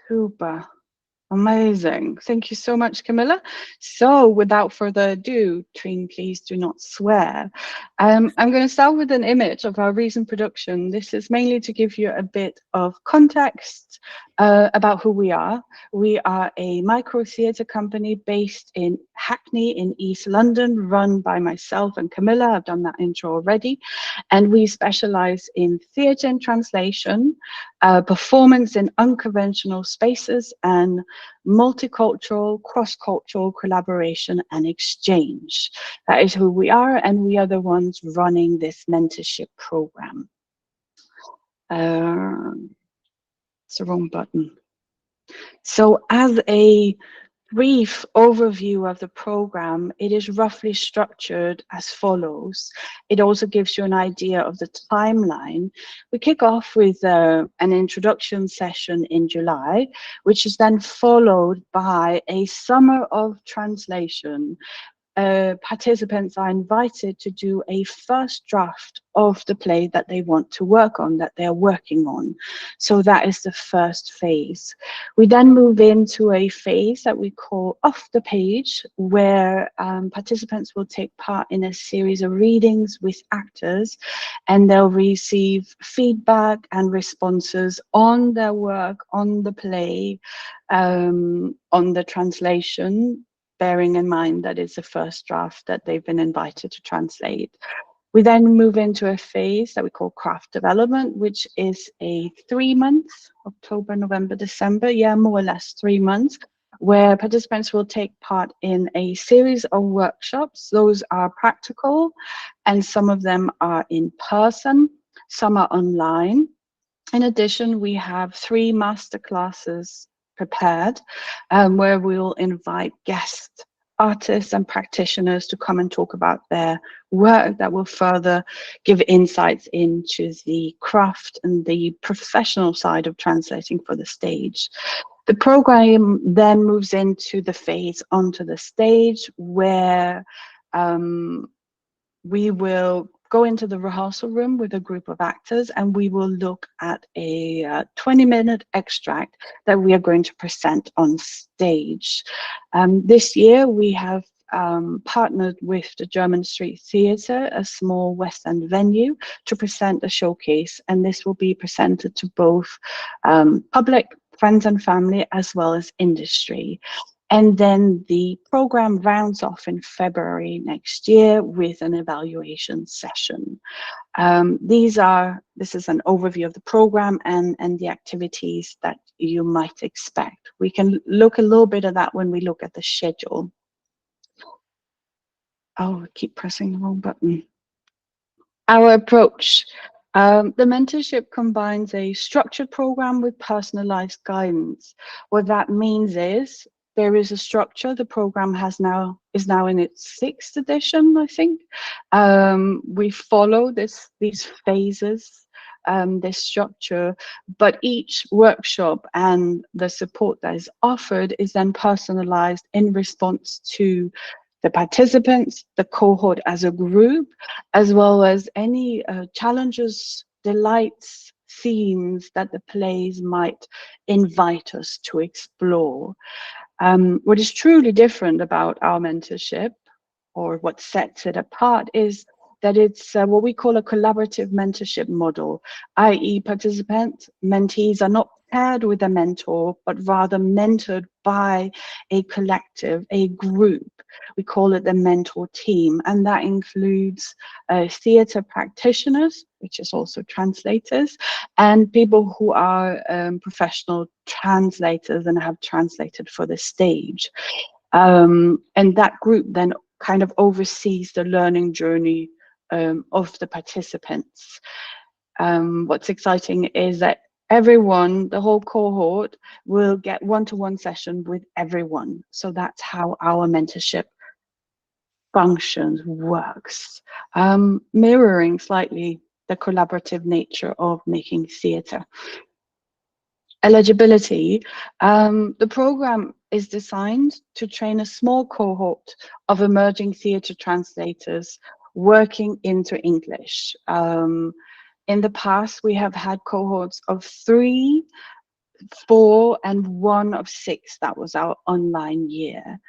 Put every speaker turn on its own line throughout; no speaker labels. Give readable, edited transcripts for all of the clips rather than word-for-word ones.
Super. Amazing. Thank you so much, Camilla. So without further ado, Trine, please do not swear. I'm going to start with an image of our recent production. This is mainly to give you a bit of context about who we are. We are a micro theatre company based in Hackney in East London, run by myself and Camilla. I've done that intro already. And we specialize in theatre and translation, performance in unconventional spaces, and multicultural, cross-cultural collaboration and exchange. That is who we are, and we are the ones running this mentorship program. It's the wrong button. So as a brief overview of the program, it is roughly structured as follows. It also gives you an idea of the timeline. We kick off with an introduction session in July, which is then followed by a summer of translation. Participants are invited to do a first draft of the play that they want to work on, that they're working on. So that is the first phase. We then move into a phase that we call off the page, where participants will take part in a series of readings with actors, and they'll receive feedback and responses on their work, on the play, on the translation, bearing in mind that it's the first draft that they've been invited to translate. We then move into a phase that we call craft development, which is a 3 months, October, November, December, yeah, more or less 3 months, where participants will take part in a series of workshops. Those are practical, and some of them are in person, some are online. In addition, we have 3 masterclasses prepared, where we'll invite guest artists and practitioners to come and talk about their work that will further give insights into the craft and the professional side of translating for the stage. The program then moves into the phase onto the stage, where we will go into the rehearsal room with a group of actors, and we will look at a 20-minute extract that we are going to present on stage. This year we have partnered with the German Street Theatre, a small West End venue, to present a showcase, and this will be presented to both public, friends and family, as well as industry. And then the program rounds off in February next year with an evaluation session. This is an overview of the program and the activities that you might expect. We can look a little bit at that when we look at the schedule. Oh, I keep pressing the wrong button. Our approach. The mentorship combines a structured program with personalized guidance. What that means is there is a structure. The program is now in its 6th edition, I think. We follow these phases, this structure, but each workshop and the support that is offered is then personalized in response to the participants, the cohort as a group, as well as any challenges, delights, themes that the plays might invite us to explore. What is truly different about our mentorship, or what sets it apart, is that it's what we call a collaborative mentorship model, i.e. participants, mentees are not paired with a mentor, but rather mentored by a collective, a group. We call it the mentor team, and that includes theatre practitioners, which is also translators, and people who are professional translators and have translated for the stage. And that group then kind of oversees the learning journey of the participants. What's exciting is that everyone, the whole cohort, will get one-to-one session with everyone. So that's how our mentorship functions, works, mirroring slightly the collaborative nature of making theatre. Eligibility. The program is designed to train a small cohort of emerging theatre translators working into English. In the past, we have had cohorts of 3 4 and 1 of 6. That was our online year.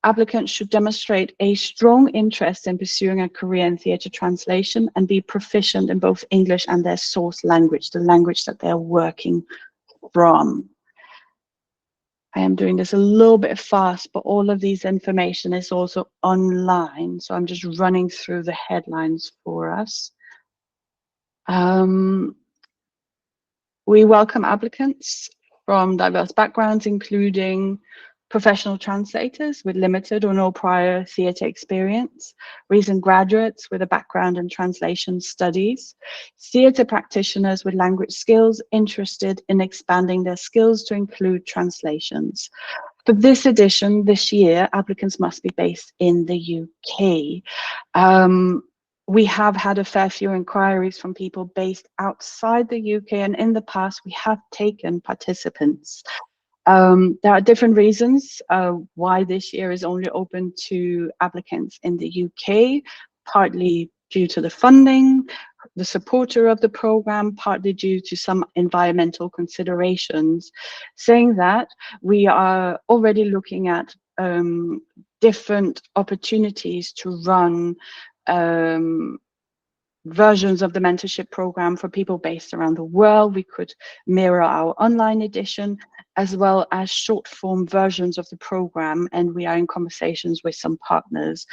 Applicants should demonstrate a strong interest in pursuing a career in theatre translation and be proficient in both English and their source language, the language that they're working from. I am doing this a little bit fast, but all of these information is also online. So I'm just running through the headlines for us. We welcome applicants from diverse backgrounds, including professional translators with limited or no prior theatre experience, recent graduates with a background in translation studies, theatre practitioners with language skills interested in expanding their skills to include translations. For this edition, this year, applicants must be based in the UK. We have had a fair few inquiries from people based outside the UK, and in the past we have taken participants. There are different reasons why this year is only open to applicants in the UK, partly due to the funding, the supporter of the program, partly due to some environmental considerations. Saying that, we are already looking at different opportunities to run versions of the mentorship program for people based around the world. We could mirror our online edition as well as short form versions of the program, and we are in conversations with some partners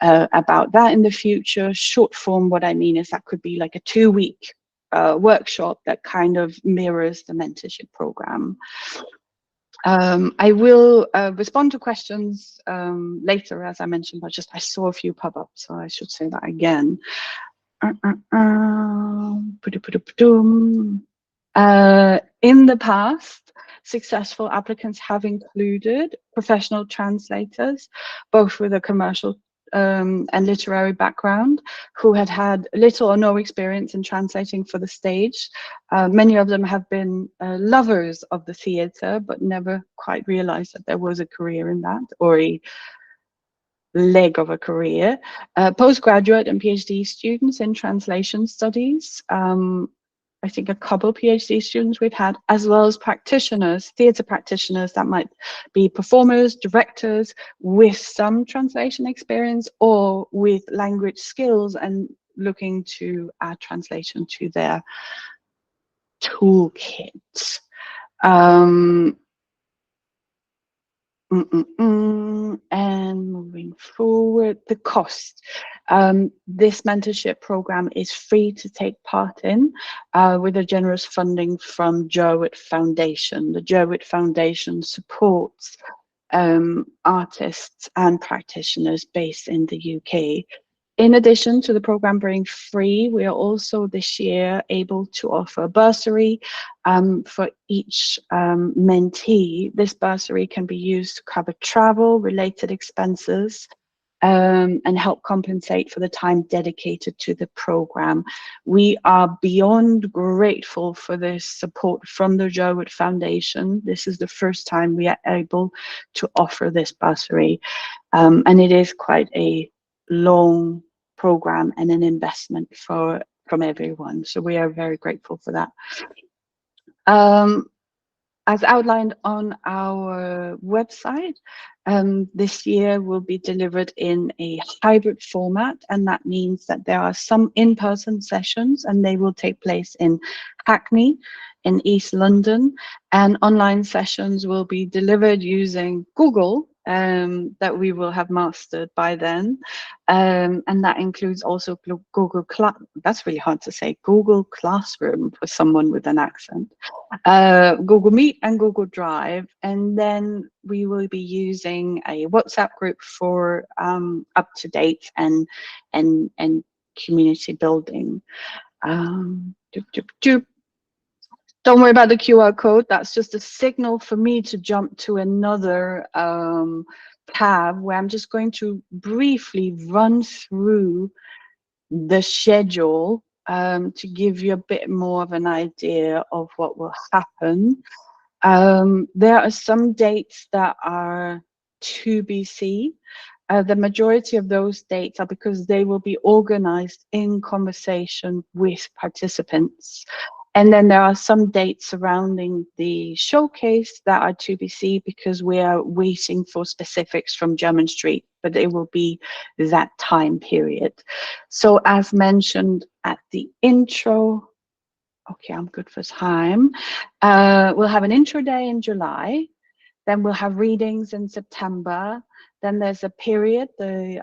about that in the future. Short form, what I mean is that could be like a 2-week workshop that kind of mirrors the mentorship program. I will respond to questions later, as I mentioned, but I saw a few pop up, so I should say that again. In the past, successful applicants have included professional translators, both with a commercial and literary background, who had had little or no experience in translating for the stage. Many of them have been lovers of the theatre, but never quite realized that there was a career in that, or a leg of a career. Postgraduate and PhD students in translation studies. I think a couple PhD students we've had, as well as practitioners, theatre practitioners that might be performers, directors with some translation experience or with language skills and looking to add translation to their toolkit. And moving forward, the cost. This mentorship program is free to take part in with a generous funding from Jowett Foundation. The Jowett Foundation supports artists and practitioners based in the UK. In addition to the program being free, we are also this year able to offer a bursary for each mentee. This bursary can be used to cover travel, related expenses, and help compensate for the time dedicated to the program. We are beyond grateful for this support from the Jowett Foundation. This is the first time we are able to offer this bursary, and it is quite a long program and an investment from everyone, so we are very grateful for that. As outlined on our website, this year will be delivered in a hybrid format, and that means that there are some in-person sessions and they will take place in Hackney in East London, and online sessions will be delivered using Google that we will have mastered by then, and that includes also Google that's really hard to say, Google Classroom for someone with an accent, Google Meet and Google Drive, and then we will be using a WhatsApp group for up-to-date and community building. Don't worry about the QR code. That's just a signal for me to jump to another tab where I'm just going to briefly run through the schedule to give you a bit more of an idea of what will happen. There are some dates that are TBC. The majority of those dates are because they will be organized in conversation with participants. And then there are some dates surrounding the showcase that are to be seen, because we are waiting for specifics from German Street, but it will be that time period. So as mentioned at the intro, okay, I'm good for time. We'll have an intro day in July. Then we'll have readings in September. Then there's a period, the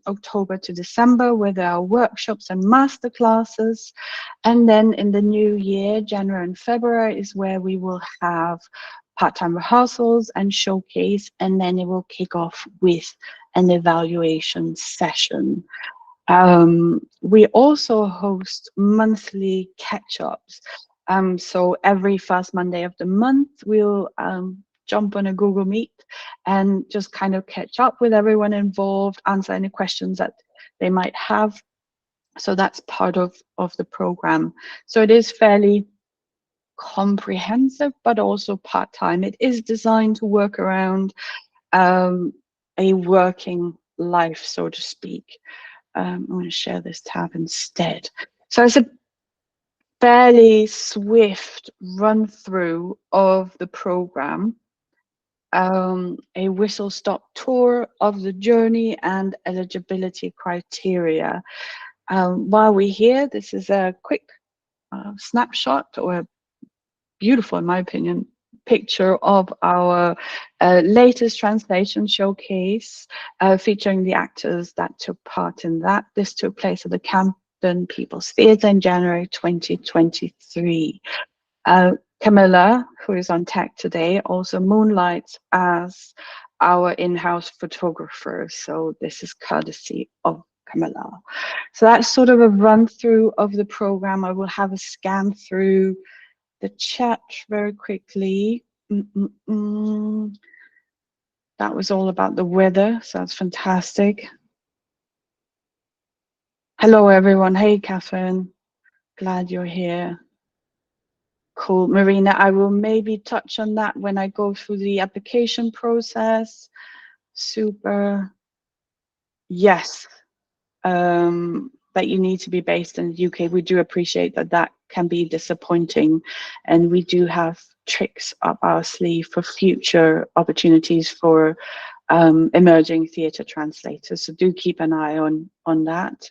October to December, where there are workshops and masterclasses. And then in the new year, January and February, is where we will have part-time rehearsals and showcase, and then it will kick off with an evaluation session. We also host monthly catch-ups. So every first Monday of the month, we'll jump on a Google Meet and just kind of catch up with everyone involved, answer any questions that they might have. So that's part of the program. So it is fairly comprehensive, but also part-time. It is designed to work around a working life, so to speak. I'm going to share this tab instead. So it's a fairly swift run through of the program. A whistle-stop tour of the journey and eligibility criteria. While we're here, this is a quick snapshot, or a beautiful, in my opinion, picture of our latest translation showcase, featuring the actors that took part in that. This took place at the Camden People's Theatre in January 2023. Camilla, who is on tech today, also moonlights as our in-house photographer. So this is courtesy of Camilla. So that's sort of a run through of the program. I will have a scan through the chat very quickly. That was all about the weather, so that's fantastic. Hello, everyone. Hey, Catherine. Glad you're here. Cool. Marina, I will maybe touch on that when I go through the application process. Super. Yes. That you need to be based in the UK. We do appreciate that that can be disappointing, and we do have tricks up our sleeve for future opportunities for emerging theatre translators. So do keep an eye on that.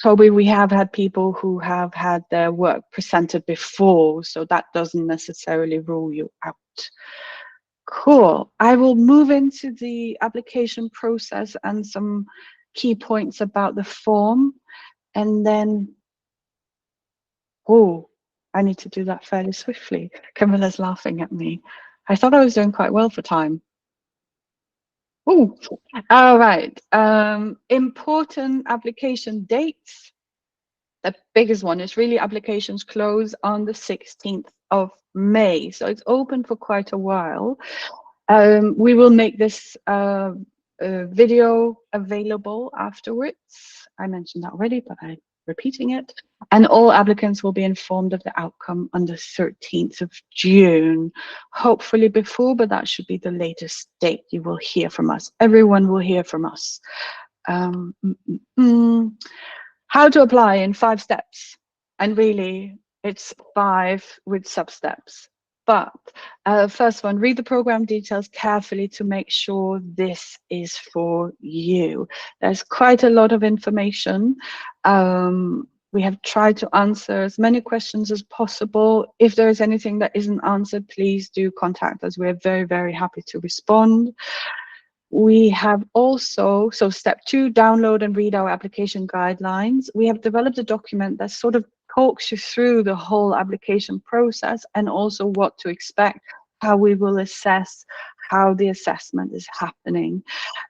Toby, we have had people who have had their work presented before, so that doesn't necessarily rule you out. Cool. I will move into the application process and some key points about the form, and then, oh, I need to do that fairly swiftly. Camilla's laughing at me. I thought I was doing quite well for time. Oh, all right. Important application dates. The biggest one is really applications close on the 16th of May. So it's open for quite a while. We will make this video available afterwards. I mentioned that already, but I'm repeating it. And all applicants will be informed of the outcome on the 13th of June. Hopefully before, but that should be the latest date you will hear from us. Everyone will hear from us. How to apply in 5 steps. And really, it's 5 with sub-steps. But first one, read the program details carefully to make sure this is for you. There's quite a lot of information. We have tried to answer as many questions as possible. If there is anything that isn't answered, please do contact us. We're very, very happy to respond. We have also, so step 2, download and read our application guidelines. We have developed a document that sort of talks you through the whole application process, and also what to expect, how we will assess, how the assessment is happening.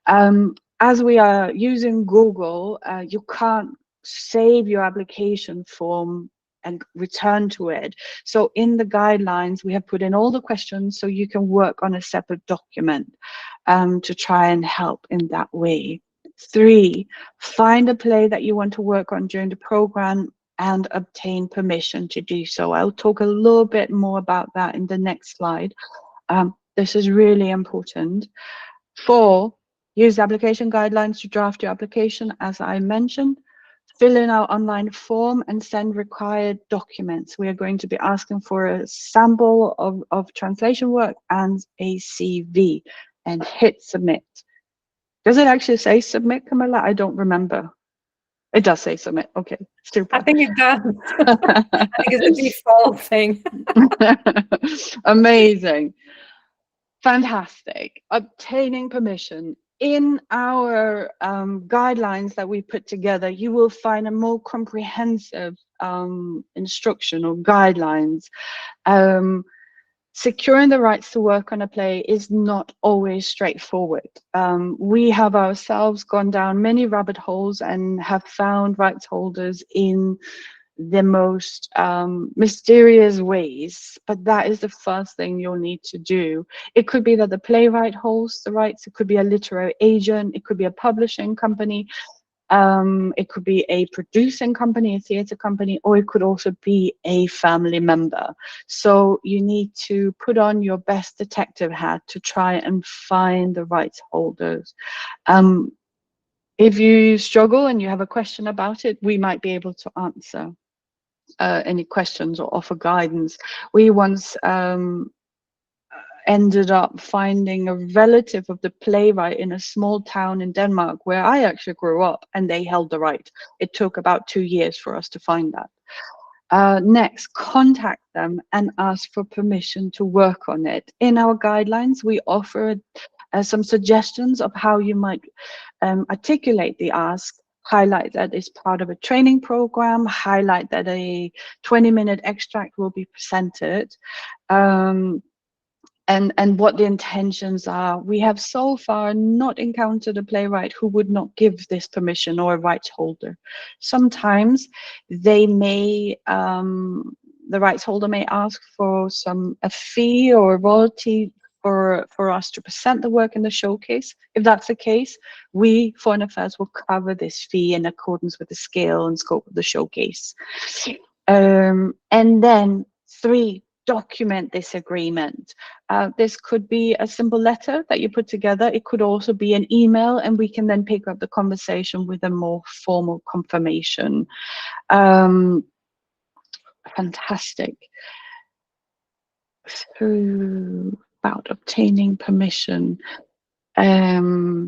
As we are using Google, you can't save your application form and return to it. So in the guidelines, we have put in all the questions so you can work on a separate document to try and help in that way. 3, find a play that you want to work on during the program and obtain permission to do so. I'll talk a little bit more about that in the next slide. This is really important. 4, use application guidelines to draft your application, as I mentioned. fill in our online form and send required documents. We are going to be asking for a sample of translation work and a CV, and hit submit. Does it actually say submit, Camilla? I don't remember. It does say submit. Okay, super.
I think it does. I think it's a default thing.
Amazing. Fantastic. Obtaining permission. In our guidelines that we put together, you will find a more comprehensive instruction or guidelines. Securing the rights to work on a play is not always straightforward. We have ourselves gone down many rabbit holes and have found rights holders in the most mysterious ways, but that is the first thing you'll need to do. It could be that the playwright holds the rights, it could be a literary agent, it could be a publishing company, it could be a producing company, a theatre company, or it could also be a family member. So you need to put on your best detective hat to try and find the rights holders. If you struggle and you have a question about it, we might be able to answer any questions or offer guidance. We once ended up finding a relative of the playwright in a small town in Denmark where I actually grew up, and they held the right. It took about 2 years for us to find that. Next, contact them and ask for permission to work on it. In our guidelines, we offer some suggestions of how you might articulate the ask. Highlight that it's part of a training program, highlight that a 20-minute extract will be presented, and what the intentions are. We have so far not encountered a playwright who would not give this permission, or a rights holder. Sometimes they may, the rights holder may ask for a fee or a royalty for us to present the work in the showcase. If that's the case, we, Foreign Affairs, will cover this fee in accordance with the scale and scope of the showcase. And then 3, document this agreement. This could be a simple letter that you put together. It could also be an email, and we can then pick up the conversation with a more formal confirmation. Fantastic. About obtaining permission.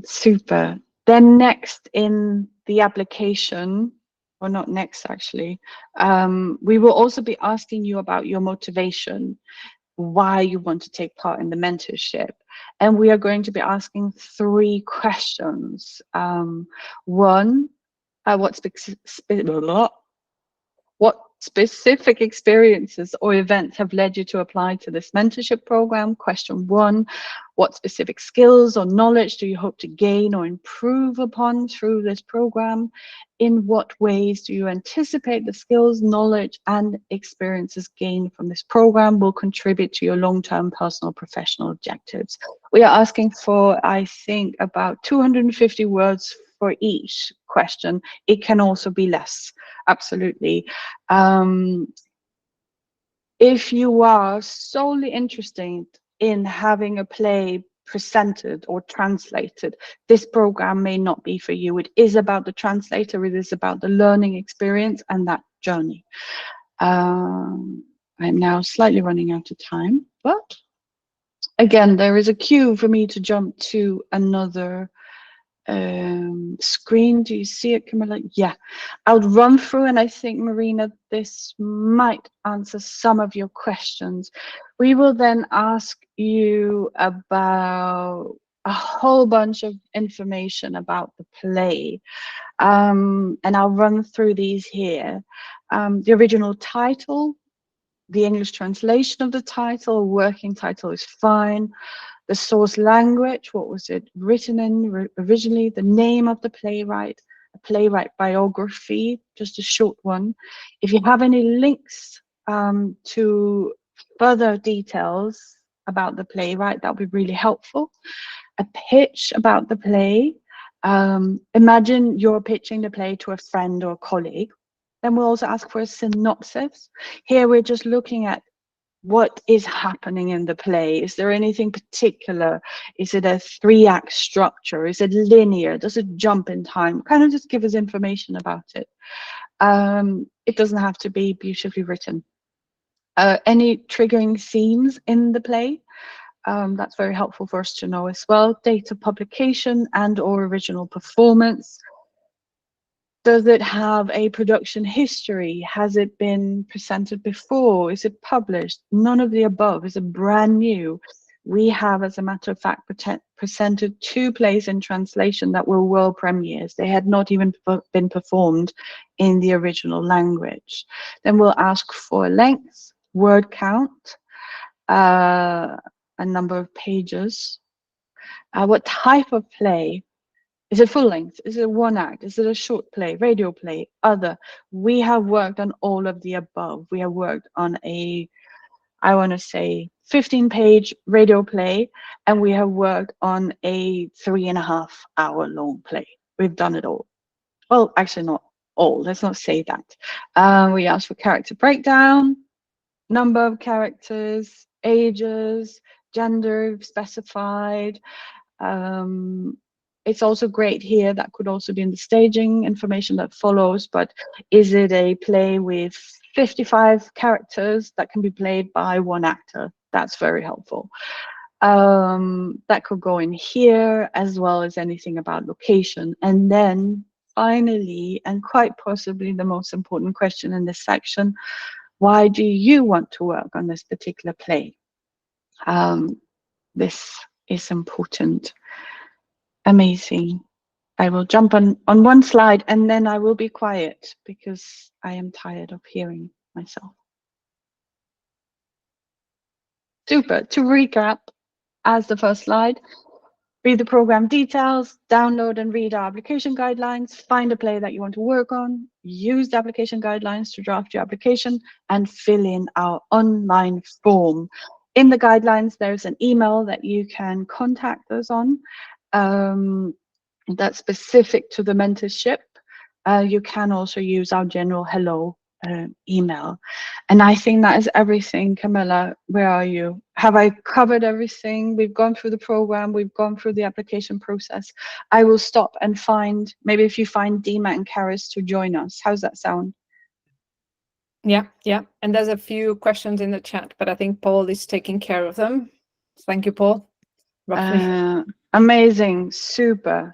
Super. Then next in the application, or not next actually, we will also be asking you about your motivation, why you want to take part in the mentorship. And we are going to be asking 3 questions. One, what specific experiences or events have led you to apply to this mentorship program? Question 1, what specific skills or knowledge do you hope to gain or improve upon through this program? In what ways do you anticipate the skills, knowledge, and experiences gained from this program will contribute to your long-term personal professional objectives? We are asking for, I think, about 250 words for each question. It can also be less, absolutely. If you are solely interested in having a play presented or translated, this program may not be for you. It is about the translator, it is about the learning experience and that journey. I'm now slightly running out of time, but again, there is a cue for me to jump to another screen. Do you see it, Camilla? Yeah, I'll run through, and I think, Marina, this might answer some of your questions. We will then ask you about a whole bunch of information about the play, and I'll run through these here. The original title, the English translation of the title, working title is fine. The source language, what was it written in originally, the name of the playwright, a playwright biography, just a short one. If you have any links to further details about the playwright, that would be really helpful. A pitch about the play. Imagine you're pitching the play to a friend or a colleague. Then we'll also ask for a synopsis. Here we're just looking at what is happening in the play? Is there anything particular? Is it a 3-act structure? Is it linear? Does it jump in time? Kind of just give us information about it. It doesn't have to be beautifully written. Any triggering themes in the play? That's very helpful for us to know as well. Date of publication and or original performance. Does it have a production history? Has it been presented before? Is it published? None of the above. Is it brand new? We have, as a matter of fact, presented 2 plays in translation that were world premieres. They had not even been performed in the original language. Then we'll ask for length, word count, a number of pages. What type of play? Is it full length? Is it 1 act? Is it a short play, radio play, other? We have worked on all of the above. We have worked on a, I want to say, 15-page radio play, and we have worked on a 3.5-hour long play. We've done it all. Well, actually not all, let's not say that. We asked for character breakdown, number of characters, ages, gender specified. It's also great here, that could also be in the staging information that follows, but is it a play with 55 characters that can be played by 1 actor? That's very helpful. That could go in here, as well as anything about location. And then finally, and quite possibly the most important question in this section, why do you want to work on this particular play? This is important. Amazing. I will jump on 1 slide and then I will be quiet because I am tired of hearing myself. Super. To recap, as the first slide, read the program details, download and read our application guidelines, find a play that you want to work on, use the application guidelines to draft your application, and fill in our online form. In the guidelines, there's an email that you can contact us on. That's specific to the mentorship. You can also use our general hello email. And I think that is everything. Camilla, where are you? Have I covered everything? We've gone through the program, we've gone through the application process. I will stop and find, maybe if you find Deema and Charis to join us. How's that sound?
Yeah. And there's a few questions in the chat, but I think Paul is taking care of them. Thank you, Paul.
Amazing. Super.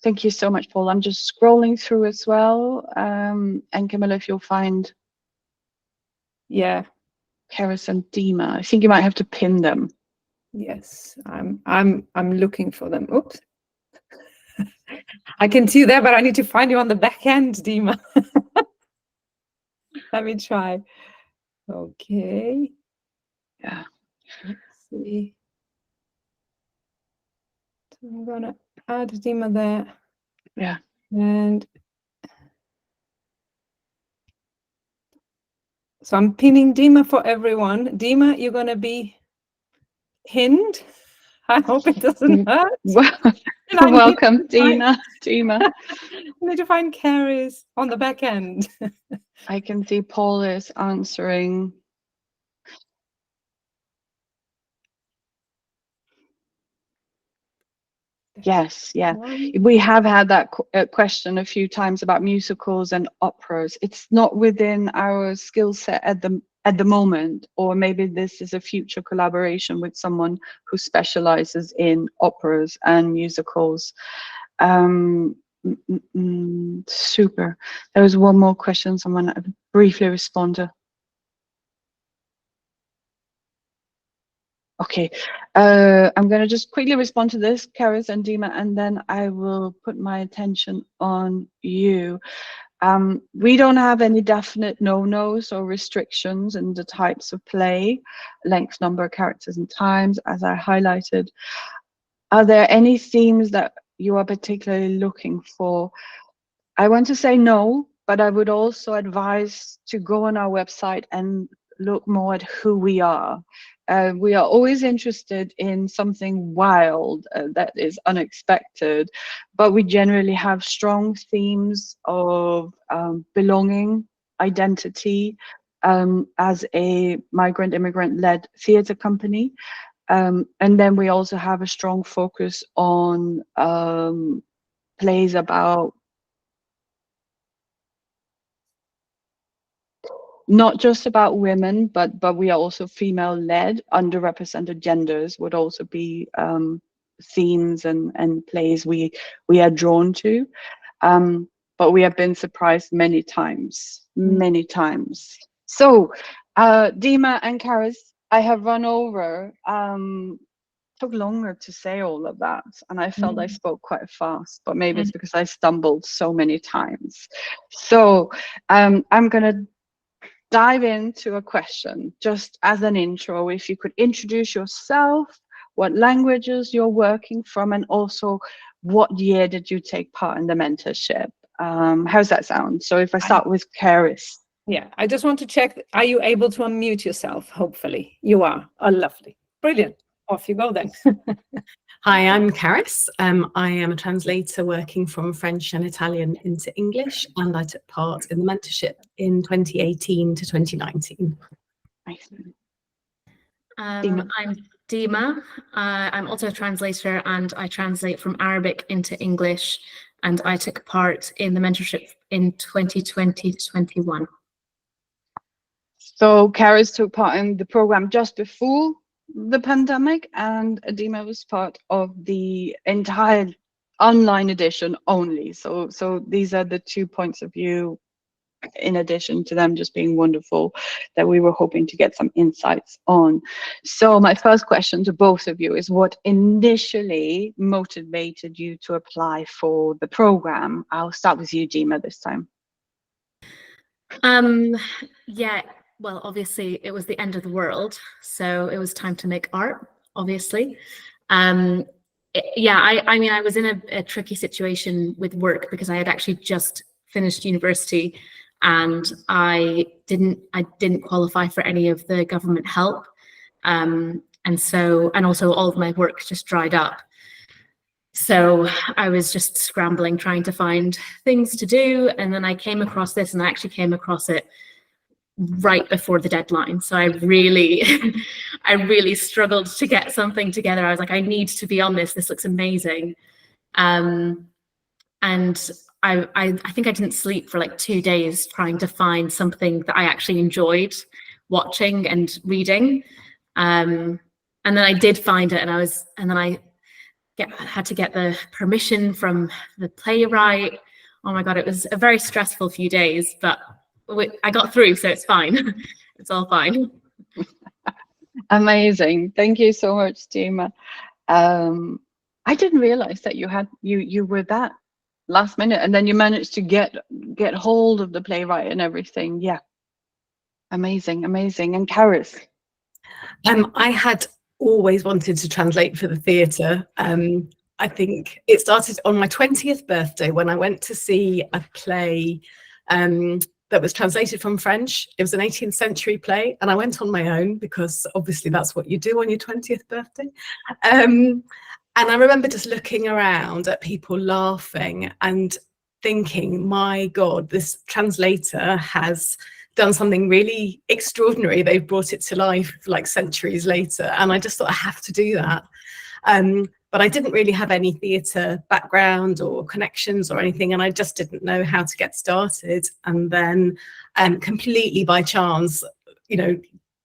Thank you so much, Paul. I'm just scrolling through as well. And Camilla, if you'll find Charis and Deema. I think you might have to pin them.
Yes, I'm looking for them. Oops. I can see you there, but I need to find you on the back end, Deema. Let me try. Okay.
Yeah.
Let's see. So I'm gonna add Deema there.
Yeah.
And so I'm pinning Deema for everyone. Deema, you're gonna be pinned. I hope it doesn't hurt.
Welcome, Deema.
I need to find Charis on the back end.
I can see Paul is answering. Yes, yeah. We have had that question a few times about musicals and operas. It's not within our skill set at the moment, or maybe this is a future collaboration with someone who specializes in operas and musicals. Super. There was one more question someone briefly responded. Okay, I'm going to just quickly respond to this, Charis and Deema, and then I will put my attention on you. We don't have any definite no-nos or restrictions in the types of play, length, number, characters, and times, as I highlighted. Are there any themes that you are particularly looking for? I want to say no, but I would also advise to go on our website and look more at who we are. We are always interested in something wild that is unexpected, but we generally have strong themes of belonging, identity, as a migrant immigrant led theatre company. And then we also have a strong focus on plays about not just about women, but we are also female-led. Underrepresented genders would also be themes and plays we are drawn to. But we have been surprised many times, many times. So, Deema and Charis, I have run over. Took longer to say all of that, and I felt I spoke quite fast, but maybe it's because I stumbled so many times. So I'm gonna dive into a question just as an intro. If you could introduce yourself, what languages you're working from, and also what year did you take part in the mentorship? How's that sound? So if I start with Charis.
Yeah, I just want to check, are you able to unmute yourself? Hopefully you are. Oh, lovely. Brilliant. Off you go then.
Hi, I'm Charis. I am a translator working from French and Italian into English, and I took part in the mentorship in 2018 to 2019.
I'm Deema. I'm also a translator, and I translate from Arabic into English, and I took part in the mentorship in 2020 to 21.
So Charis took part in the program just before the pandemic, and Deema was part of the entire online edition only. So these are the 2 points of view, in addition to them just being wonderful, that we were hoping to get some insights on. So my first question to both of you is, what initially motivated you to apply for the program? I'll start with you, Deema, this time.
Yeah, well, obviously it was the end of the world, so it was time to make art, obviously. I mean, I was in a tricky situation with work because I had actually just finished university, and I didn't qualify for any of the government help, and also all of my work just dried up. So I was just scrambling, trying to find things to do, and then I came across this, and I actually came across it right before the deadline. So I really I really struggled to get something together. I was like, I need to be on this. This looks amazing. And I think I didn't sleep for like 2 days trying to find something that I actually enjoyed watching and reading. And then I did find it, and then I had to get the permission from the playwright. Oh my God, it was a very stressful few days, but I got through, so it's fine. It's all fine.
Amazing. Thank you so much, Deema. I didn't realize that you were that last minute, and then you managed to get hold of the playwright and everything. Yeah. Amazing, amazing. And Charis?
I had always wanted to translate for the theatre. I think it started on my 20th birthday when I went to see a play that was translated from French. It was an 18th century play, and I went on my own because obviously that's what you do on your 20th birthday. And I remember just looking around at people laughing and thinking, my God, this translator has done something really extraordinary. They've brought it to life like centuries later. And I just thought, I have to do that. But I didn't really have any theatre background or connections or anything, and I just didn't know how to get started. And then completely by chance,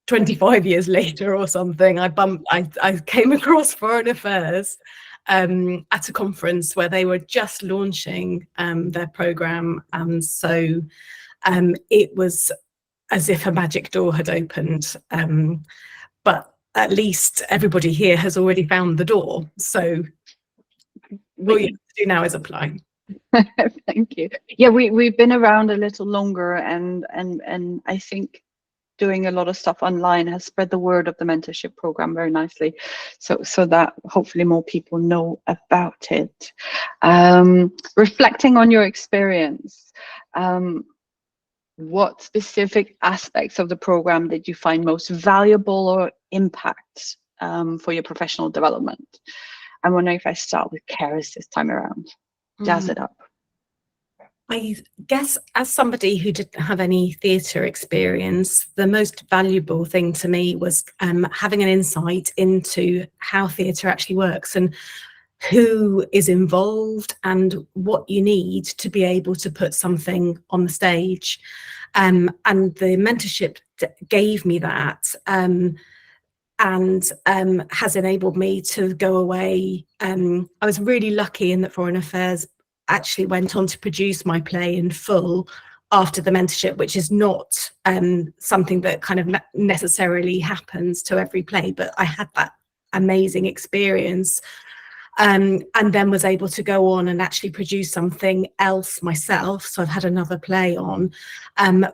25 years later or something, I came across Foreign Affairs at a conference where they were just launching their programme. And so it was as if a magic door had opened. But at least everybody here has already found the door. So all you have to do now is apply.
Thank you. Yeah, we've been around a little longer, and I think doing a lot of stuff online has spread the word of the mentorship program very nicely, so that hopefully more people know about it. Reflecting on your experience, what specific aspects of the program did you find most valuable or impact for your professional development? I'm wondering if I start with Charis this time around. Jazz it up.
I guess as somebody who didn't have any theatre experience, the most valuable thing to me was having an insight into how theatre actually works and who is involved and what you need to be able to put something on the stage. And the mentorship gave me that and has enabled me to go away. I was really lucky in that Foreign Affairs actually went on to produce my play in full after the mentorship, which is not something that kind of necessarily happens to every play, but I had that amazing experience and then was able to go on and actually produce something else myself. So I've had another play on,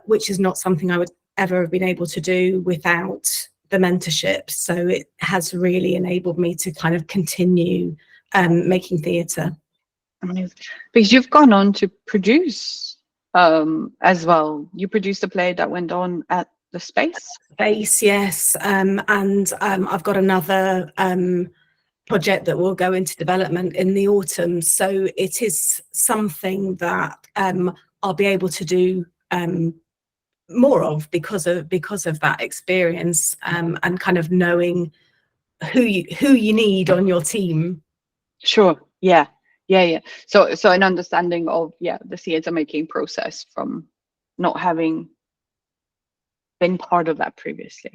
which is not something I would ever have been able to do without the mentorship. So it has really enabled me to kind of continue making theatre.
Amazing. Because you've gone on to produce as well. You produced a play that went on at the Space.
Yes. And I've got another project that will go into development in the autumn. So it is something that I'll be able to do more of because of that experience and kind of knowing who you need on your team.
Sure. Yeah. So an understanding of the theatre making process from not having been part of that previously.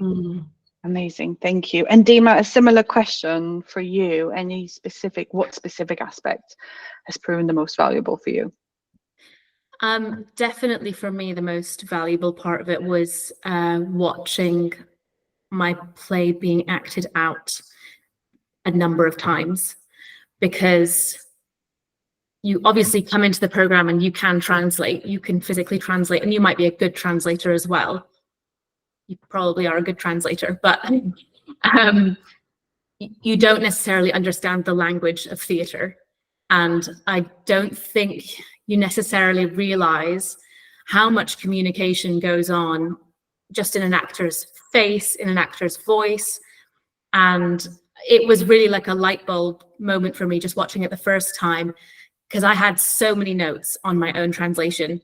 Amazing, thank you. And Deema, a similar question for you. What specific aspect has proven the most valuable for you?
Definitely for me, the most valuable part of it was watching my play being acted out a number of times, because you obviously come into the program and you can translate, you can physically translate, and you might be a good translator as well. You probably are a good translator, but you don't necessarily understand the language of theatre. And I don't think you necessarily realize how much communication goes on just in an actor's face, in an actor's voice. And it was really like a light bulb moment for me just watching it the first time, because I had so many notes on my own translation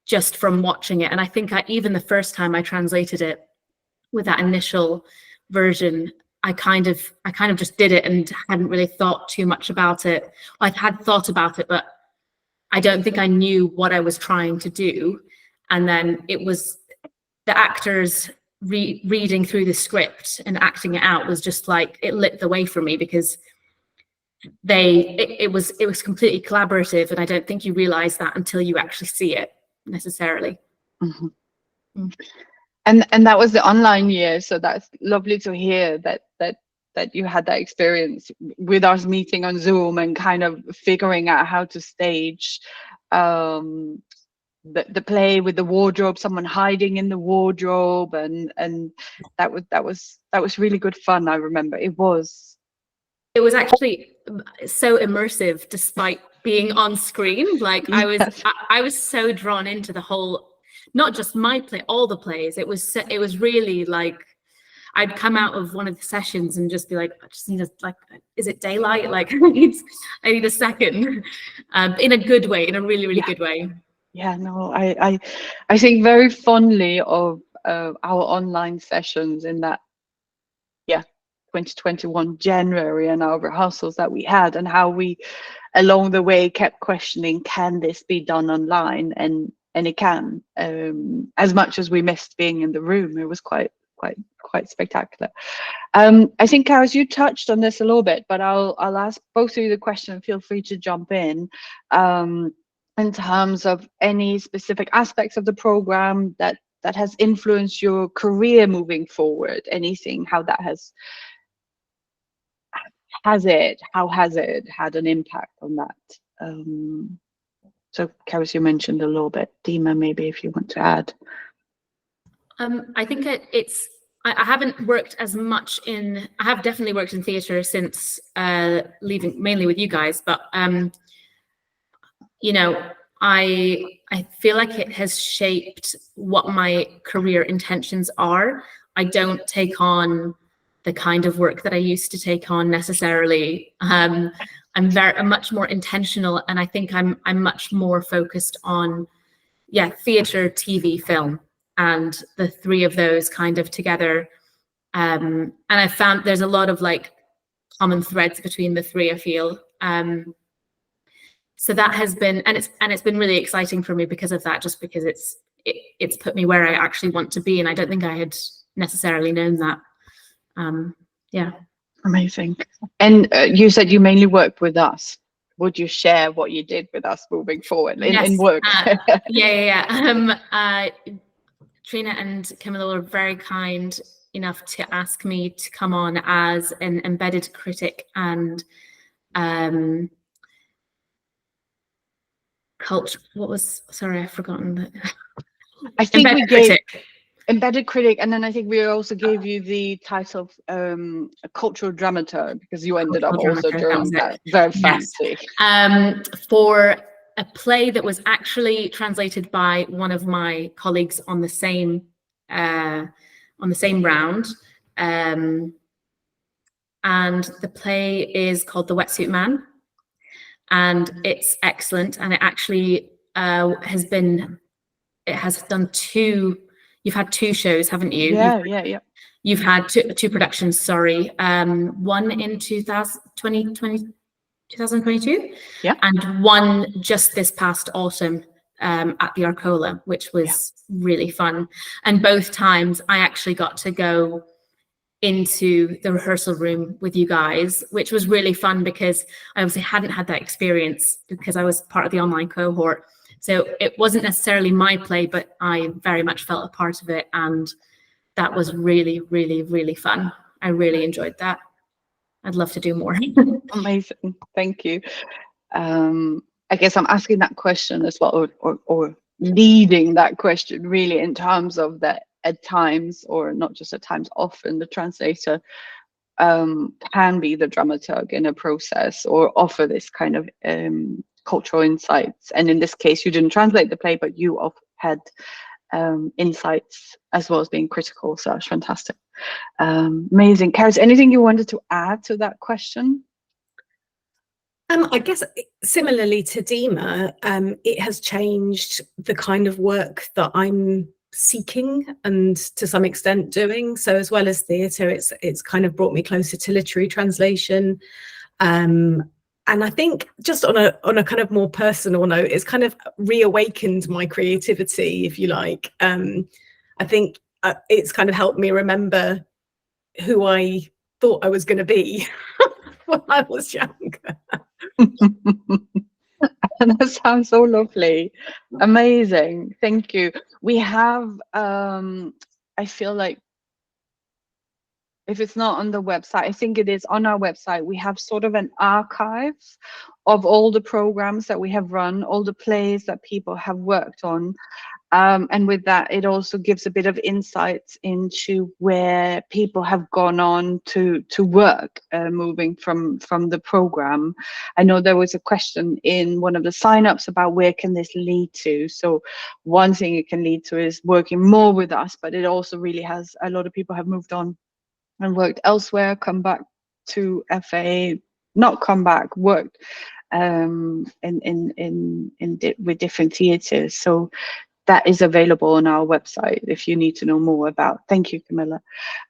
just from watching it. And I think even the first time I translated it with that initial version, I kind of just did it and hadn't really thought too much about it. I had thought about it, but I don't think I knew what I was trying to do. And then it was the actors reading through the script and acting it out was just like, it lit the way for me, because it was completely collaborative, and I don't think you realize that until you actually see it necessarily.
And that was the online year, so that's lovely to hear that you had that experience with us meeting on Zoom and kind of figuring out how to stage the play with the wardrobe, someone hiding in the wardrobe, and that was really good fun. I remember it was
actually so immersive despite being on screen. Like I was so drawn into the whole, not just my play, all the plays. It was really like, I'd come out of one of the sessions and just be like, I just need is it daylight? Like I need a second, in a good way, in a really, really good way.
Yeah, no, I think very fondly of our online sessions in that 2021 January, and our rehearsals that we had, and how we along the way kept questioning, can this be done online? And it can, as much as we missed being in the room. It was quite spectacular. I think, Charis, you touched on this a little bit, but I'll ask both of you the question. Feel free to jump in terms of any specific aspects of the program that has influenced your career moving forward. Anything, how that has it had an impact on that? So Charis, you mentioned a little bit. Deema, maybe if you want to add.
I think I haven't worked as much I have definitely worked in theatre since leaving, mainly with you guys, but you know, I feel like it has shaped what my career intentions are. I don't take on the kind of work that I used to take on necessarily. I'm much more intentional, and I think I'm much more focused on, theatre, TV, film, and the three of those kind of together. And I found there's a lot of like common threads between the three, I feel. So that has been, and it's been really exciting for me because of that, just because it's put me where I actually want to be, and I don't think I had necessarily known that. Yeah.
Amazing. And you said you mainly worked with us. Would you share what you did with us moving forward in work?
Trina and Camilla were very kind enough to ask me to come on as an embedded critic and culture. I've forgotten that.
I think
embedded
we gave
critic.
Embedded critic, and then I think we also gave you the title of a cultural dramaturg, because you ended up also doing that. Very fancy.
For a play that was actually translated by one of my colleagues on the same round, and the play is called The Wetsuit Man, and it's excellent, and it actually has done two. You've had two shows, haven't you?
Yeah.
You've had two productions, sorry. One in 2022, and one just this past autumn at the Arcola, which was really fun. And both times I actually got to go into the rehearsal room with you guys, which was really fun because I obviously hadn't had that experience because I was part of the online cohort. So it wasn't necessarily my play, but I very much felt a part of it. And that was really, really, really fun. I really enjoyed that. I'd love to do more.
Amazing. Thank you. I guess I'm asking that question as well, or leading that question really in terms of that at times, or not just at times, often the translator can be the dramaturg in a process or offer this kind of cultural insights. And in this case, you didn't translate the play, but you had insights as well as being critical. So that's fantastic. Amazing. Charis, anything you wanted to add to that question?
I guess similarly to Deema, it has changed the kind of work that I'm seeking and to some extent doing. So as well as theatre, it's kind of brought me closer to literary translation. And I think just on a kind of more personal note, it's kind of reawakened my creativity, if you like. I think it's kind of helped me remember who I thought I was going to be when I was younger.
That sounds so lovely. Amazing. Thank you. We have, I feel like, if it's not on the website, I think it is on our website. We have sort of an archive of all the programs that we have run, all the plays that people have worked on. And with that, it also gives a bit of insights into where people have gone on to work, moving from the program. I know there was a question in one of the signups about where can this lead to. So one thing it can lead to is working more with us, but it also really has, a lot of people have moved on and worked elsewhere, come back to FA, not come back, worked with different theatres. So that is available on our website if you need to know more about. Thank you, Camilla.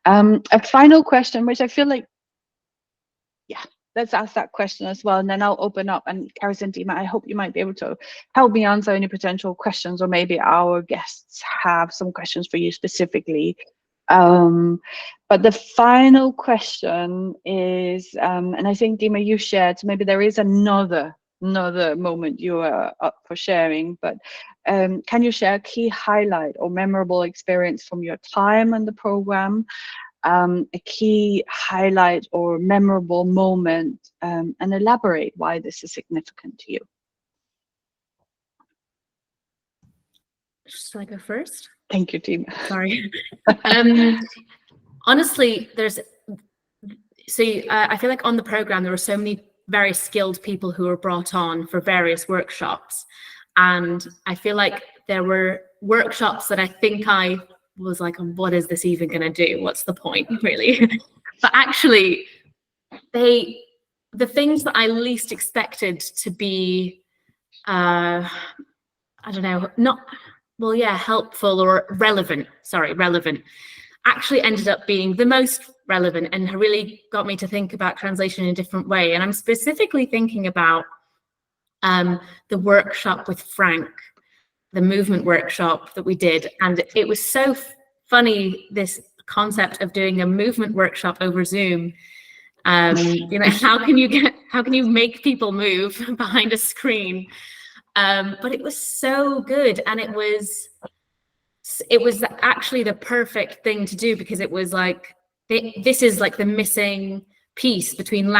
A final question, which I feel like, let's ask that question as well, and then I'll open up. And Charis and Deema, I hope you might be able to help me answer any potential questions, or maybe our guests have some questions for you specifically. But the final question is, and I think Deema, you shared, so maybe there is another moment you are up for sharing, but can you share a key highlight or memorable experience from your time on the program, a key highlight or memorable moment, and elaborate why this is significant to you?
Shall I go first?
Thank you, Deema.
Sorry. Honestly, I feel like on the program there were so many very skilled people who were brought on for various workshops, and I feel like there were workshops that I think I was like, what is this even going to do? What's the point, really? But actually, they the things that I least expected to be, I don't know, helpful or relevant, actually ended up being the most relevant and really got me to think about translation in a different way. And I'm specifically thinking about the workshop with Frank, the movement workshop that we did. And it was so funny, this concept of doing a movement workshop over Zoom. You know, how can you make people move behind a screen? But it was so good, and it was actually the perfect thing to do, because it was like, this is like the missing piece between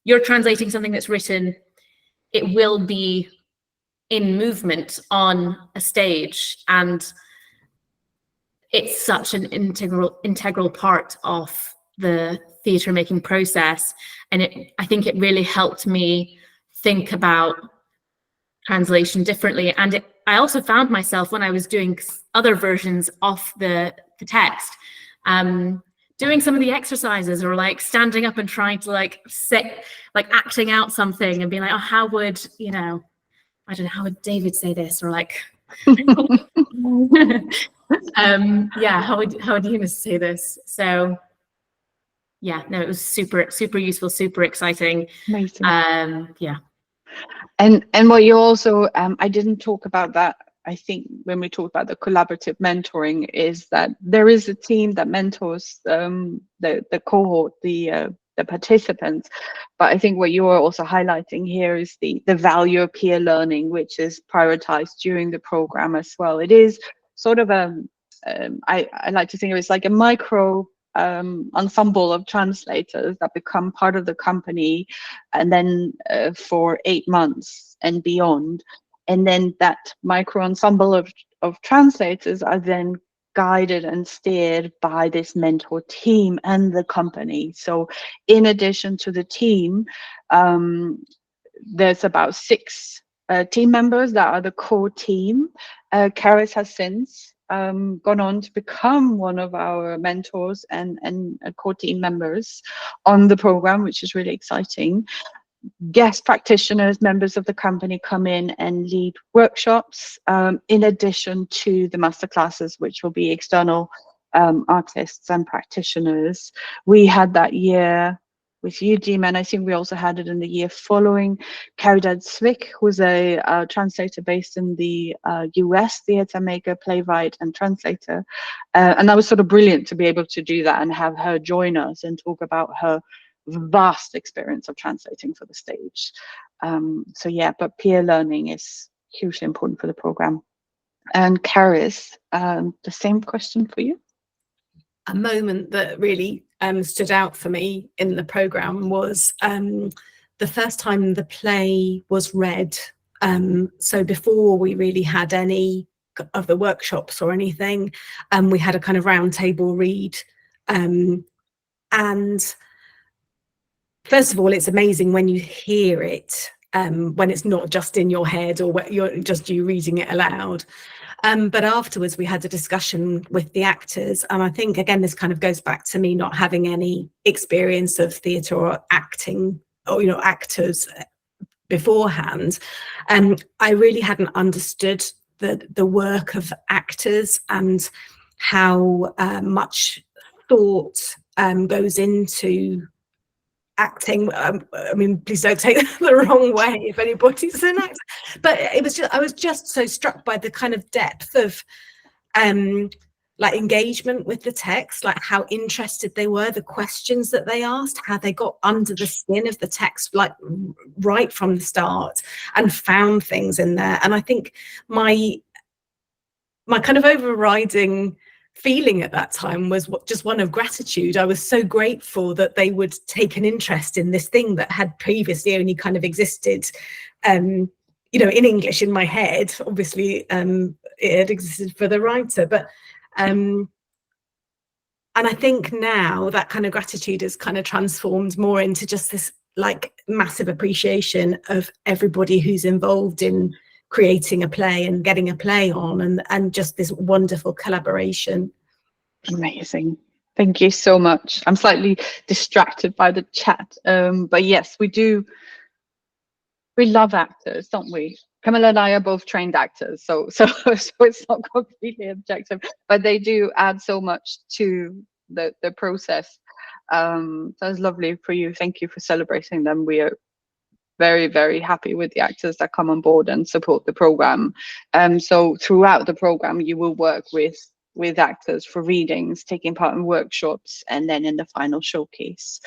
you're translating something that's written, it will be in movement on a stage, and it's such an integral part of the theatre making process. And I think it really helped me think about translation differently. And I also found myself, when I was doing other versions of the text, doing some of the exercises, or like standing up and trying to like acting out something and being like, oh, how would, you know, I don't know, how would David say this? Or like, yeah, how would Deema say this? So yeah, no, it was super useful, super exciting.
Amazing.
Yeah.
And what you also, I didn't talk about that, I think, when we talked about the collaborative mentoring, is that there is a team that mentors the cohort, the participants. But I think what you are also highlighting here is the value of peer learning, which is prioritized during the program as well. It is sort of I like to think of it as like a micro ensemble of translators that become part of the company, and then for 8 months and beyond. And then that micro ensemble of translators are then guided and steered by this mentor team and the company. So in addition to the team, there's about 6 team members that are the core team. Charis has since gone on to become one of our mentors and core team members on the program, which is really exciting. Guest practitioners, members of the company, come in and lead workshops, in addition to the masterclasses, which will be external artists and practitioners. We had that year with you, Deema, and I think we also had it in the year following. Caridad Zwick, who's a translator based in the US, theatre maker, playwright, and translator. And that was sort of brilliant to be able to do that and have her join us and talk about her vast experience of translating for the stage. So yeah, but peer learning is hugely important for the program. And Charis, the same question for you.
A moment that really stood out for me in the program was the first time the play was read. So before we really had any of the workshops or anything, we had a kind of round table read. And first of all, it's amazing when you hear it, when it's not just in your head or you're just you reading it aloud. But afterwards, we had a discussion with the actors. And I think, again, this kind of goes back to me not having any experience of theatre or acting or, you know, actors beforehand. And I really hadn't understood the work of actors and how much thought goes into acting. I mean, please don't take that the wrong way if anybody's an actor, but it was just, I was just so struck by the kind of depth of like engagement with the text, like how interested they were, the questions that they asked, how they got under the skin of the text, like right from the start, and found things in there. And I think my kind of overriding feeling at that time was just one of gratitude. I was so grateful that they would take an interest in this thing that had previously only kind of existed, you know, in English in my head. Obviously, it had existed for the writer, but and I think now that kind of gratitude has kind of transformed more into just this like massive appreciation of everybody who's involved in creating a play and getting a play on, and just this wonderful collaboration.
Amazing. Thank you so much. I'm slightly distracted by the chat, but yes, we do. We love actors, don't we? Camilla and I are both trained actors, so it's not completely objective, but they do add so much to the process. So it's lovely for you. Thank you for celebrating them. We are very, very happy with the actors that come on board and support the program. So throughout the program, you will work with actors for readings, taking part in workshops, and then in the final showcase.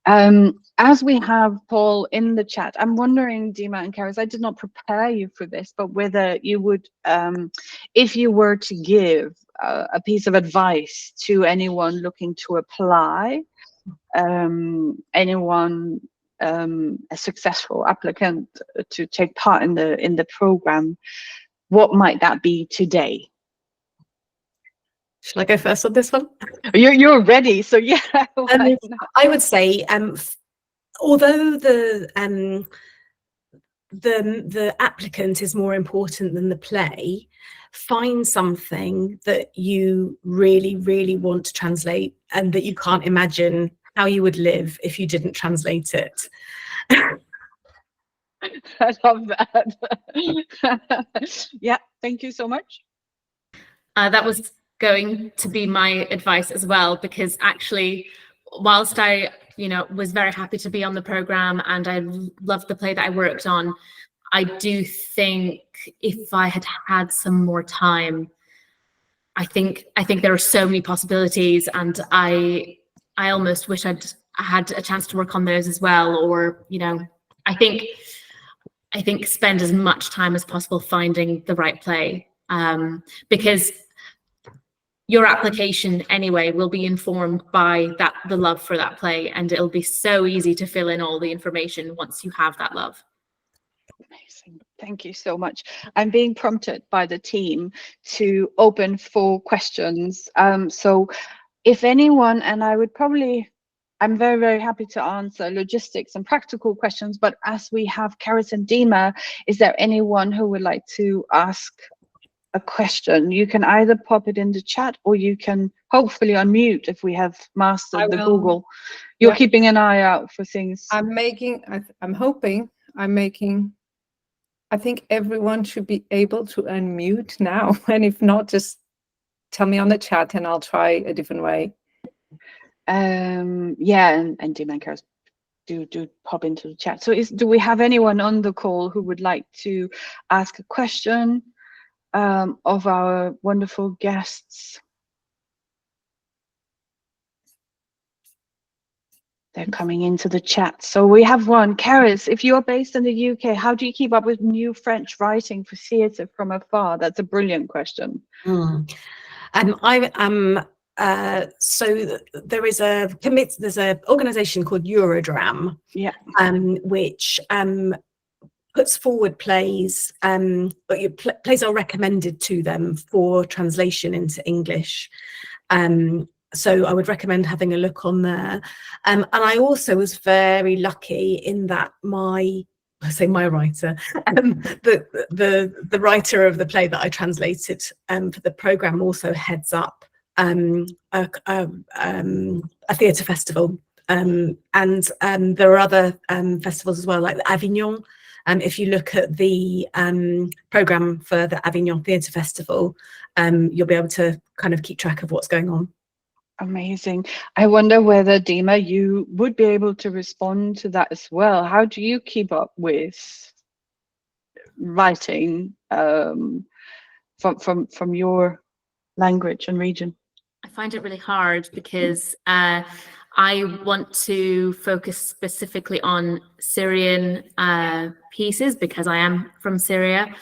As we have Paul in the chat, I'm wondering, Deema and Charis, I did not prepare you for this, but whether you would, if you were to give a piece of advice to anyone looking to apply, anyone, a successful applicant to take part in the program, what might that be today?
Shall I go first on this one?
You're ready, so yeah.
I would say, although the applicant is more important than the play, find something that you really, really want to translate and that you can't imagine how you would live if you didn't translate it.
I love that. Yeah, thank you so much.
That was going to be my advice as well, because actually, whilst I, was very happy to be on the program and I loved the play that I worked on, I do think if I had had some more time, I think there are so many possibilities, and I almost wish I'd had a chance to work on those as well. Or, I think spend as much time as possible finding the right play, because your application anyway will be informed by the love for that play, and it'll be so easy to fill in all the information once you have that love.
Amazing. Thank you so much. I'm being prompted by the team to open for questions. So if anyone, and I'm very, very happy to answer logistics and practical questions, but as we have Charis and Deema, is there anyone who would like to ask a question? You can either pop it in the chat, or you can hopefully unmute if we have mastered the Google. You're keeping an eye out for things.
I think everyone should be able to unmute now. And if not, just tell me on the chat and I'll try a different way.
Yeah, and Deema and Charis, do pop into the chat. So do we have anyone on the call who would like to ask a question of our wonderful guests? They're coming into the chat. So we have one. Charis, if you're based in the UK, how do you keep up with new French writing for theatre from afar? That's a brilliant question.
So there's an organisation called Eurodram, which puts forward plays, but plays are recommended to them for translation into English. So I would recommend having a look on there. And I also was very lucky in that my writer, the writer of the play that I translated for the programme also heads up a theatre festival. And there are other festivals as well, like the Avignon. If you look at the programme for the Avignon Theatre Festival, you'll be able to kind of keep track of what's going on.
Amazing. I wonder whether, Deema, you would be able to respond to that as well. How do you keep up with writing from your language and region?
I find it really hard because I want to focus specifically on Syrian pieces because I am from Syria.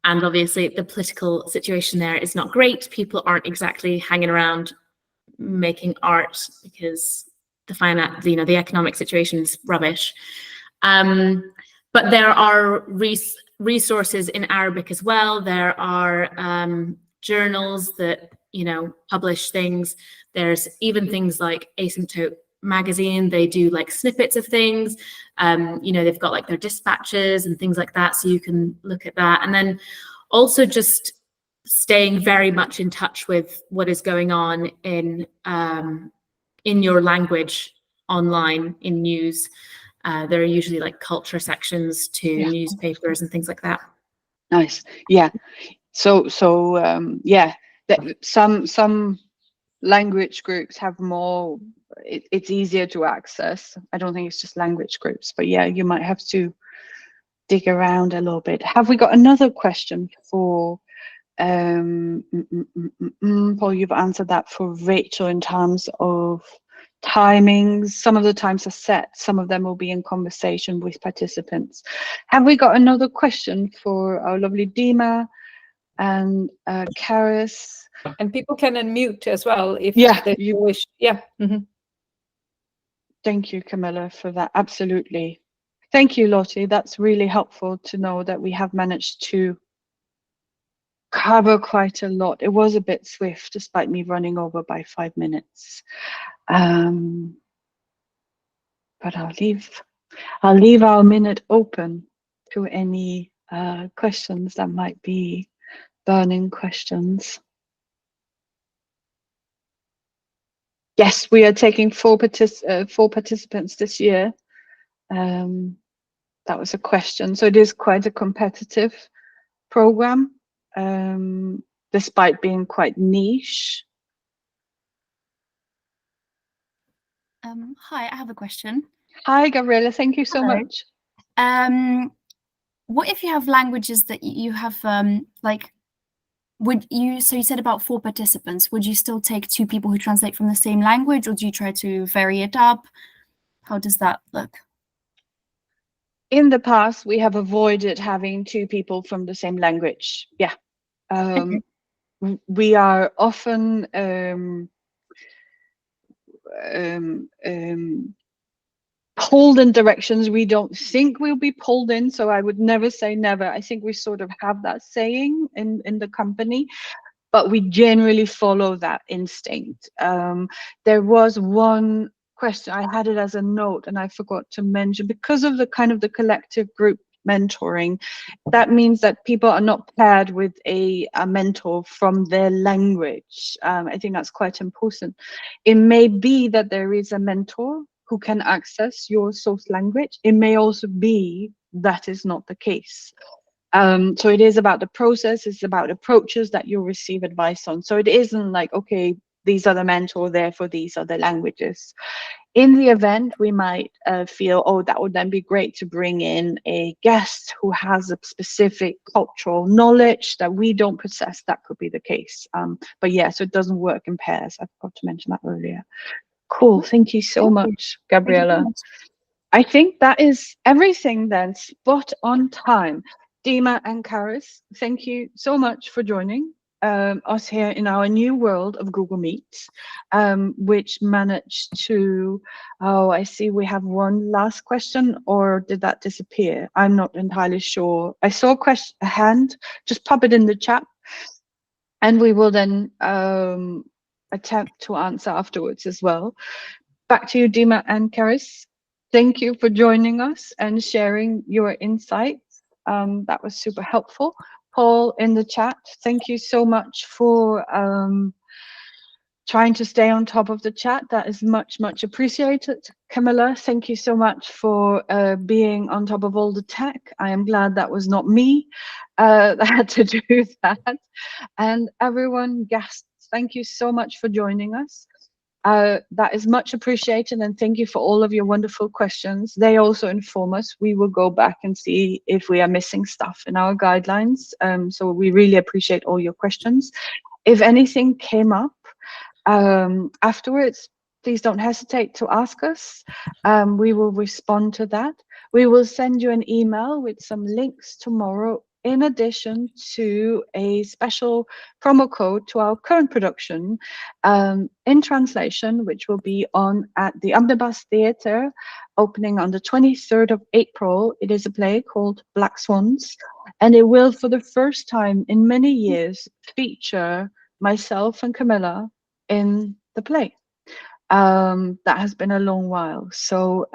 And obviously the political situation there is not great. People aren't exactly hanging around making art because the economic situation is rubbish. But there are resources in Arabic as well. There are journals that publish things. There's even things like Asymptote magazine. They do like snippets of things. They've got like their dispatches and things like that, so you can look at that. And then also just staying very much in touch with what is going on in your language online in news. There are usually like culture sections to newspapers and things like that.
Nice. Yeah. So yeah, some language groups have more, it's easier to access. I don't think it's just language groups, but yeah, you might have to dig around a little bit. Have we got another question for Paul? You've answered that for Rachel in terms of timings. Some of the times are set, some of them will be in conversation with participants. Have we got another question for our lovely Deema and Charis?
And people can unmute as well if they wish. Yeah. Mm-hmm.
Thank you, Camilla, for that. Absolutely. Thank you, Lottie. That's really helpful to know that we have managed to cover quite a lot. It was a bit swift, despite me running over by 5 minutes. But I'll leave our minute open to any questions that might be burning questions. Yes, we are taking 4 participants this year. That was a question. So it is quite a competitive program, despite being quite niche.
Hi, I have a question.
Hi, Gabriela. Thank you so
Hello.
much.
What if you have languages that you have, like, so you said about 4 participants, would you still take 2 people who translate from the same language, or do you try to vary it up? How does that look?
In the past, we have avoided having 2 people from the same language. Yeah.
Okay.
We are often pulled in directions we don't think we'll be pulled in. So I would never say never. I think we sort of have that saying in the company, but we generally follow that instinct. There was one question, I had it as a note and I forgot to mention, because of the kind of the collective group mentoring, that means that people are not paired with a mentor from their language. I think that's quite important. It may be that there is a mentor who can access your source language. It may also be that is not the case. So it is about the process, it's about approaches that you'll receive advice on. So it isn't like, okay, these are the mentor, therefore these are the languages. In the event, we might feel, oh, that would then be great to bring in a guest who has a specific cultural knowledge that we don't possess. That could be the case. But yeah, so it doesn't work in pairs. I forgot to mention that earlier. Cool, thank you so much, Gabriela. I think that is everything then, spot on time. Deema and Charis, thank you so much for joining us here in our new world of Google Meet, which managed to, oh, I see we have one last question, or did that disappear? I'm not entirely sure. I saw a hand, just pop it in the chat, and we will then attempt to answer afterwards as well. Back to you, Deema and Charis. Thank you for joining us and sharing your insights. That was super helpful. Paul in the chat, thank you so much for trying to stay on top of the chat. That is much, much appreciated. Camilla, thank you so much for being on top of all the tech. I am glad that was not me that had to do that. And everyone, guests, thank you so much for joining us. That is much appreciated, and thank you for all of your wonderful questions. They also inform us. We will go back and see if we are missing stuff in our guidelines. So we really appreciate all your questions. If anything came up afterwards, please don't hesitate to ask us. We will respond to that. We will send you an email with some links tomorrow, in addition to a special promo code to our current production in translation, which will be on at the Omnibus Theatre, opening on the 23rd of April. It is a play called Black Swans, and it will, for the first time in many years, feature myself and Camilla in the play. That has been a long while. So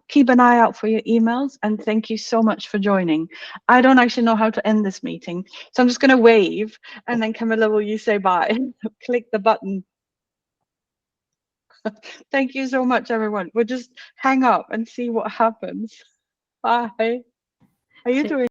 keep an eye out for your emails, and thank you so much for joining. I don't actually know how to end this meeting, so I'm just going to wave, and then Camilla, will you say bye? Click the button. Thank you so much, everyone. We'll just hang up and see what happens. Bye. How are you doing?